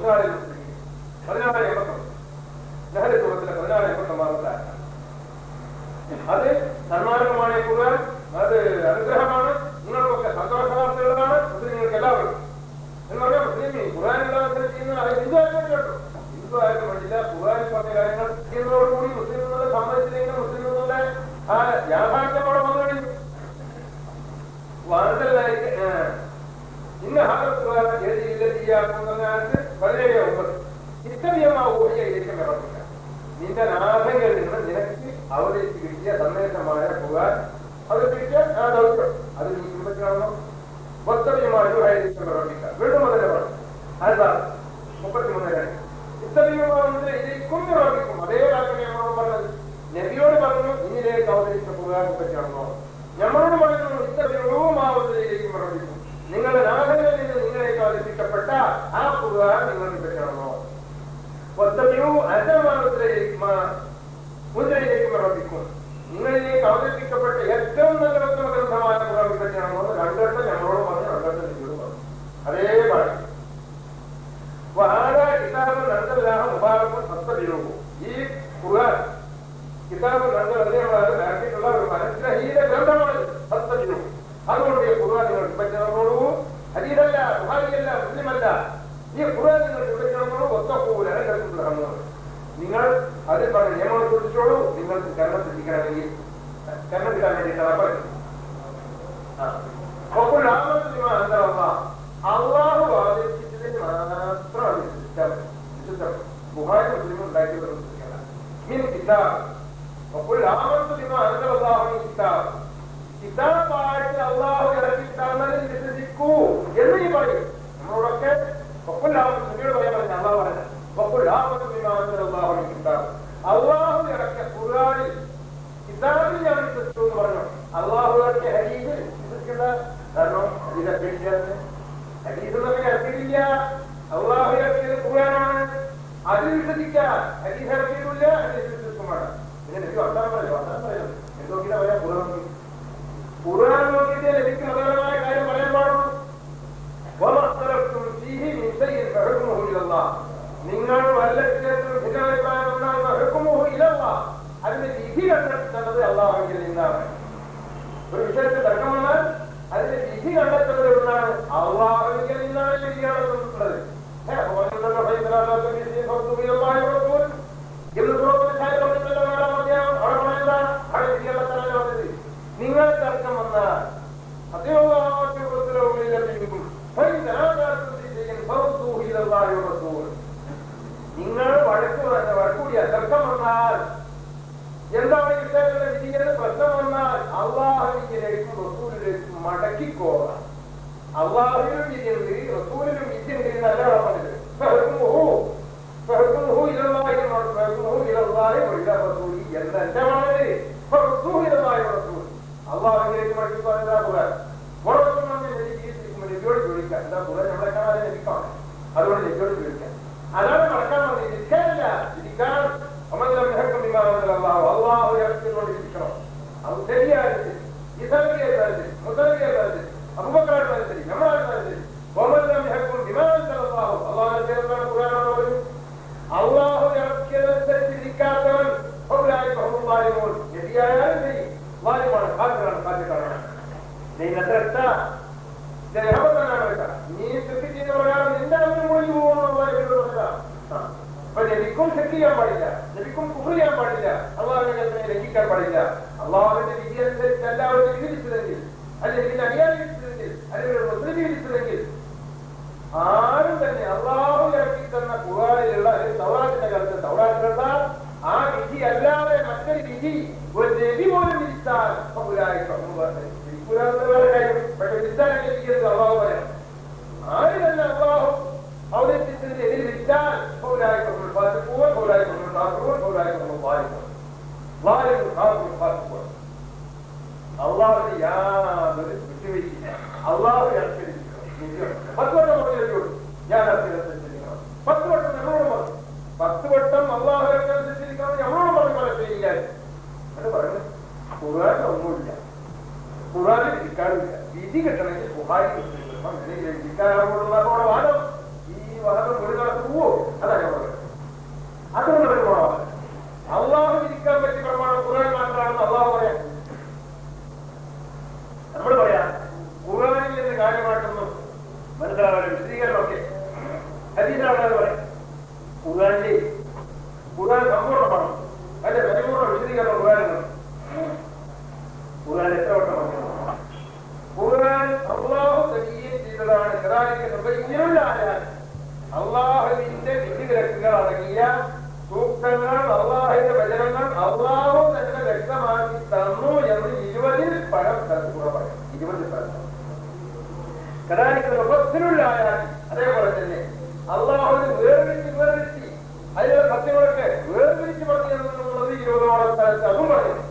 1489 ലഹരി സൂറത്തിലെ 1489 അത് സന്മാർഗമാണ് ഖുർആൻ. അത് അനുഗ്രഹമാണ്, നിങ്ങൾക്കൊക്കെ സന്തോഷ വാർത്തകളാണ് മുസ്ലിങ്ങൾക്ക് എല്ലാവർക്കും എന്ന് പറഞ്ഞാൽ മുസ്ലിം ഖുർആൻ എല്ലാവരും ചെയ്യുന്ന അത് ഹിന്ദു ആയിട്ട് കേട്ടോ, ഹിന്ദു ആയിട്ട് വേണ്ടില്ല. ഖുർആൻ പറഞ്ഞ കാര്യങ്ങൾ ചെയ്യുന്നതോടുകൂടി മുസ്ലിം എന്നുള്ള സമ്മതിച്ചില്ലെങ്കിൽ മുസ്ലിം എന്നുള്ള ആ യാഥാർത്ഥ്യമോടെ വന്നു കഴിഞ്ഞു. വാർത്തകളായിട്ട് ഇന്ന ഹാദർ ചെയ്യാക്കുന്നതിനകത്ത് 17:9 ഇത്തവ്യമാവുകയായിരിക്കും ഇറക്കുക. നിന്റെ നാഥങ്ങളിൽ നിന്ന് നിനക്ക് അവതരിച്ച് കിട്ടിയ സന്ദേശമായ ഖുർആൻ അവതരിപ്പിച്ച ആ ദൗത്യം അത് നീ പിൻപറ്റണമെന്നോ വസ്തവ്യമായിരിക്കും ഇറക്കുക. വീണ്ടും അതിനെ പറഞ്ഞു. അതാ 33 ഇത്തവ്യമാവുന്നത് ഇതിലേക്കും ഇറക്കും. അതേ കാര്യം നമ്മളോട് പറഞ്ഞത് നബിയോട് പറഞ്ഞു ഇനിയിലേക്ക് അവതരിച്ച ഖുർആനെ പറ്റിയാണോ. നമ്മളോട് പറയുന്നു ഇത്തവ്യവുമാവുന്നതിലേക്കും ഇറക്കും. നിങ്ങളുടെ നാഥങ്ങളിൽ നിന്ന് നിങ്ങളേക്ക് അവതരിപ്പിക്കപ്പെട്ട ആ ഖുർആൻ നിങ്ങൾക്ക് പറ്റിയാണോ. മുദ്രയിലേക്കും ഉറപ്പിക്കും. നിങ്ങളിലേക്ക് അവതരിപ്പിക്കപ്പെട്ട ഏറ്റവും നല്ല ഉത്തമ ഗ്രന്ഥമായ ഖുർആനെ പറ്റിയാണോ എന്ന് 2 വട്ടം ഞങ്ങളോട് പറഞ്ഞു, 2 വട്ടം നിങ്ങളോട് പറഞ്ഞു. അതേ ഭാഷ കിതാബ് നന്ദലാഹ മുബാറക്കും സത്തബിറുഹു. ഈ ഖുർആൻ കിതാബ് നന്ദൽ അദ്ദേഹമായിട്ടുള്ള ഒരു അനുഗ്രഹീത ഗ്രന്ഥമാണ് സത്തബിറുഹു. അതുകൊണ്ട് ഈ ഖുർആൻ നിങ്ങൾ പിൻപറ്റണമോളൂ. ഹദീസല്ല, ബുഖാരിയല്ല, മുസ്ലിമല്ല. ഈ ഖുർആൻ നിങ്ങൾ പിൻപറ്റണമോളൂ. ഒത്തക്കൂല നിങ്ങൾ അതിൽ പറഞ്ഞ നിയമങ്ങൾ സൂക്ഷിച്ചോളൂ. നിങ്ങൾക്ക് കരണം ശ്രദ്ധിക്കണമെങ്കിൽ കരണം കിട്ടാൻ വേണ്ടിയിട്ടാണ് പറയുന്നത്. അള്ളാഹു ആദരിച്ചതിന് മാത്രം വിശുദ്ധം ബുഖാരി മുസ്ലിം ഉണ്ടാക്കിയത് കിതാബായിട്ട് അള്ളാഹു ഇറക്കിട്ടാണെന്ന് വിശ്വസിക്കൂ എന്ന് നീ പറയും. നമ്മളോടൊക്കെ നബിയോട് പറയാൻ പറഞ്ഞ അള്ളാഹു പറഞ്ഞ അള്ളാഹു ഇറക്കിയ ഖുർആനിൽ കിതാബിൽ ഞാൻ വിശ്വസിച്ചു എന്ന് പറഞ്ഞു. അള്ളാഹു ഇറക്കിയ ഹദീസിൽ വിശ്വസിക്കേണ്ട കാരണം ഹദീസ് എന്നൊക്കെ ഇറക്കിയില്ല. അള്ളാഹു ഇറക്കിയത് ഖുർആനാണ്, അതിൽ വിശ്വസിക്കാൻ. ഹദീസ് ഇറക്കിയിട്ടില്ല, അതിൽ വിശ്വസിക്കും വേണം. പിന്നെ എനിക്ക് വർത്താനം പറയുന്നത് എന്തൊക്കെയാ പറയാ. ഖുർആൻ നോക്കിയിട്ട് എനിക്ക് മതപരമായ കാര്യം പറയാൻ പാടുള്ളൂ. നിങ്ങൾ വല്ല വിഷയത്തിലും ഭിന്നാഭിപ്രായം അതിന്റെ വിധി കണ്ടെത്തുന്നത് അള്ളാഹുവിൽ നിന്നാണ്. ഒരു വിഷയത്തിൽ തർക്കം വന്നാൽ അതിന്റെ വിധി കണ്ടെത്തുന്നത് എവിടുന്നാണ്? അള്ളാഹുവിൽ നിന്നാണ് ശരിയാണെന്നുള്ളത്. നിങ്ങൾ തർക്കം വന്നാൽ നിങ്ങൾ വഴക്കൂടിയ തർക്കം വന്നാൽ എന്താണ് ഈ വിഷയങ്ങളുടെ വിധിയുടെ പ്രശ്നം വന്നാൽ അള്ളാഹുവിലേക്കും റസൂലിലേക്കും മടക്കിക്കോളാം. അള്ളാഹുവിനും വിധിയുണ്ട്, റസൂലിനും വിധിയുണ്ട് എന്നല്ല പറഞ്ഞത്. എന്നെ വളരെ അള്ളാഹുവിലേക്ക് മടക്കിക്കോളാൻ എന്താ കൂടാ നബിയോട് ചോദിക്കാം. എന്താ കൂടെ നമ്മളെ കാണാതെ ലഭിക്കാണ്, അതുകൊണ്ട് നബിയോട് ചോദിക്കാം. അതാണ് നടക്കാൻ മതി. ഇരിക്കാനില്ല, ഇരിക്കാൻ അള്ളാഹു ഇറക്കിക്കൊണ്ടിരിക്കണം. അത് ശരിയായാലും ശരി, ഇസറിയായിരുന്നാലും ശരി, മുസറിയായിരുന്നാലും ശരി, അബൂബക്കറായിരുന്നാലും ശരി, നമ്മളായിരുന്നാലും ശരി, അള്ളാഹു ഇറക്കിയതനുസരിച്ച് ഇരിക്കാത്തവൻ ശരിയായാലും ശരി വാലിമാണ്, കാത്തിലാണ്, കാത്തിട്ടാണ്. നീ തെറ്റ് ചെയ്ത് പറയാതെ നിന്റെ അവന് മുകളിൽ പോകുന്ന അപ്പൊ നബിക്കും തെറ്റ് ചെയ്യാൻ പാടില്ല, നബിക്കും കുഫർ ചെയ്യാൻ പാടില്ല, അള്ളാഹുവിന്റെ കൽപ്പനയെ ലംഘിക്കാൻ പാടില്ല. അള്ളാഹുവിന്റെ വിധി അനുസരിച്ച് എല്ലാവരും വിധിച്ചതെങ്കിൽ, അല്ലെങ്കിൽ അടിയാറി വിധിച്ചതെങ്കിൽ, അല്ലെങ്കിൽ മുസ്ലിം വിധിച്ചതെങ്കിൽ ആരും തന്നെ അള്ളാഹു ഇറക്കി തന്ന ഖുർആനിലുള്ള തൗറാത്തിന്റെ കാലത്ത് തൗറാത്തിലുള്ള ആ വിധി അല്ലാതെ മറ്റൊരു വിധി ഒരു നബി പോലും വിധിച്ചാൽ പക്ഷെ വിധിച്ചാൽ അള്ളാഹു പറയാം. ആര് തന്നെ അള്ളാഹു അവതരിപ്പിച്ചതിന് എതിര് വിധിച്ചാൽ അള്ളാഹുവിന് യാതൊരു വിട്ടുവീഴ്ചയില്ല. അള്ളാഹു ഇറക്കിയിരിക്കണം. 10 വട്ടം പറഞ്ഞു ഞാൻ ഇറക്കിയിരിക്കണം. 10 വട്ടം നമ്മളോട് പറഞ്ഞു. 10 വട്ടം അള്ളാഹു ഇറക്കിയിരിക്കണം നമ്മളോട് പറഞ്ഞു. പോലെ ചെയ്യില്ല എന്ന് പറഞ്ഞു. ഖുർആൻ ഒന്നുമില്ല, ഖുർആനിൽ വിധിക്കാറില്ല. വിധി കിട്ടണമെങ്കിൽ ബുഖാരി വിധിക്കാനുള്ള വാദം ഈ വാദം ഒരു നടക്കൂ ഹദീസിലാണ് പറയാം. ഖുർആനിലെ ഖുർആൻ സമ്പൂർണ്ണമാണ്. അതിന്റെ പരിപൂർണ്ണ വിശദീകരണം ഖുർആനിലാണ്. ഖുർആൻ എത്ര വട്ടം പറഞ്ഞു? ഖുർആൻ അല്ലാഹു തആല ചെയ്തതാണ്. അള്ളാഹുവിന്റെ വിധിവിലക്കുകൾ അടങ്ങിയ സൂക്തങ്ങൾ, അള്ളാഹുവിന്റെ വചനങ്ങൾ അള്ളാഹു തന്നെ വ്യക്തമാക്കി തന്നു എന്ന് 20 പരം സ്ഥലത്ത് പറയും. 20 സ്ഥലത്ത് അതേപോലെ തന്നെ അള്ളാഹുവിന് വേർതിരിച്ച് അതിലുള്ള സത്യങ്ങളൊക്കെ വേർതിരിച്ച് പറഞ്ഞു എന്നുള്ളത് 20ഓളം സ്ഥലത്ത് അതും പറയുന്നു.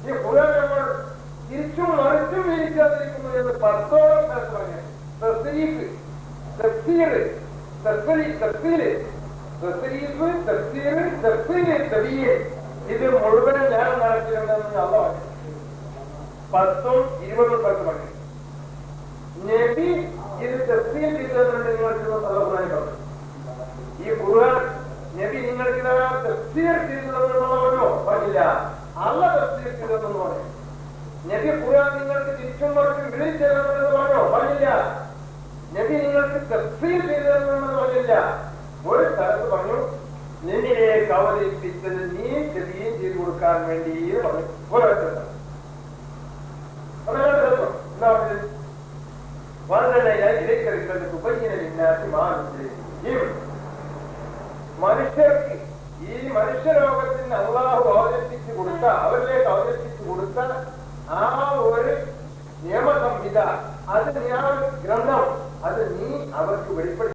ഈ ഖുർആൻ നമ്മൾ തിരിച്ചും മറിച്ചും വീരിക്കാതിരിക്കുന്നു എന്ന് 10ഓളം സ്ഥലത്ത് പറഞ്ഞു. ഇത് മുഴുവൻ ഞാൻ നടത്തിയിട്ടുണ്ടെന്ന് അള്ള പറഞ്ഞു. 10ഉം 20ഉം സ്ഥലത്ത് പറഞ്ഞു. നബി ഇത് തഫ്സീർ ചെയ്തിട്ടുണ്ട്. നിങ്ങൾക്ക് പറഞ്ഞു ഈ ഖുർആൻ നബി നിങ്ങൾക്ക് തഫ്സീർ ചെയ്തതെന്നുള്ളവനോ പറഞ്ഞില്ല, അള്ള തഫ്സീർ ചെയ്തതെന്ന് പറഞ്ഞു. നബി ഖുർആൻ നിങ്ങൾക്ക് തിരിച്ചും മറിച്ചും വിളിച്ചതെന്ന് പറഞ്ഞില്ല. നബി നിങ്ങൾക്ക് തഫ്സീർ ചെയ്തതെന്ന് പറഞ്ഞില്ല. ഒരു സ്ഥലത്ത് പറഞ്ഞു നിന്നിലേക്ക് അവതരിപ്പിച്ചത് നീ ചെറിയും ചെയ്തു കൊടുക്കാൻ വേണ്ടി പറഞ്ഞു. ഒരൊറ്റ മനുഷ്യർക്ക് ഈ മനുഷ്യലോകത്തിന് അള്ളാഹു അവതരിപ്പിച്ചു കൊടുത്ത, അവരിലേക്ക് അവതരിപ്പിച്ചു കൊടുത്ത ആ ഒരു നിയമസംഹിത, അത് ഗ്രന്ഥം, അത് നീ അവർക്ക് വെളിപ്പെടുത്തി